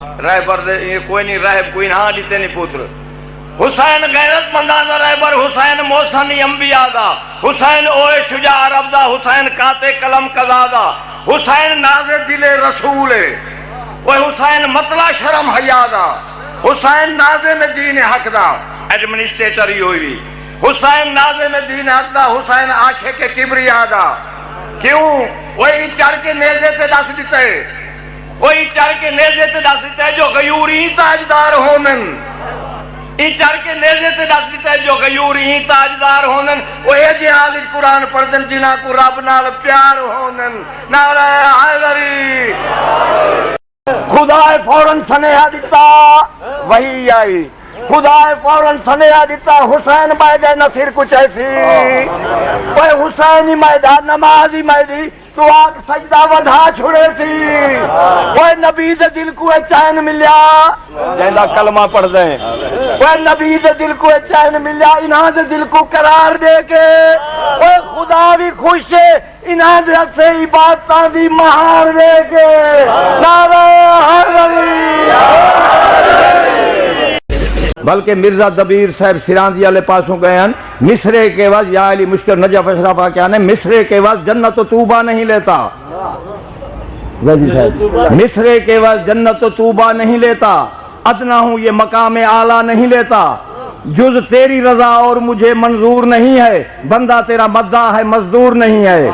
رہبر کوئی نہیں، راہب کوئی نہ دیتے نہیں پوتر حسین غیرت منداں دا رہبر، حسین موسنی انبیاء دا، حسین اوے شجاع عرب دا، حسین کاتے قلم قضا دا، حسین ناز دل رسول وہ حسین مطلع شرم حیا دا، حسین ناظم دین حق دا، ایڈمنسٹریٹر ہی ہوئی، حسین ناظم دین حق دا، حسین عاشق کبریا دا۔ کیوں؟ وہی چڑھ کے نیزے تے دس دیتے، وہی چڑھ کے نیزے تے دس دیتا ہے جو غیور ہی تاجدار ہونن، ای چڑھ کے نیزے تے دس دیتا ہے جو غیور ہی تاجدار ہونن، وہ جی حال قرآن پڑھدن جنہاں کو رب نال پیار ہونن۔ نعرہ حیدری! خدا فوراً سنیہا دیتا وہی آئی، خدا فوراً سنیہا دیتا حسین بائے گئے نصیر کچھ ایسی، وہ حسین ہی میدان نماز ہی میدی تو آگ سجدہ ودھا چھڑے سی، وہ نبی دے دل کو چین ملیا جہاں کلمہ پڑھ دیں، وہ نبی دے دل کو چین ملیا، انہاں دے دل کو قرار دے کے وہ خدا بھی خوش ہے، انہاں دے سے عبادتاں دی مہار دے کے۔ نعرہ حیدری! بلکہ مرزا دبیر صاحب سراندی والے پاسوں گئے ہیں، مصرے کے وقت یا علی مشکل نجف اشرف کیا نے مصرے کے وقت جنت و طوبہ نہیں لیتا، مصرے کے وقت جنت و طوبہ نہیں لیتا، ادنا ہوں یہ مقام اعلیٰ نہیں لیتا، جز تیری رضا اور مجھے منظور نہیں ہے، بندہ تیرا مداح ہے مزدور نہیں ہے۔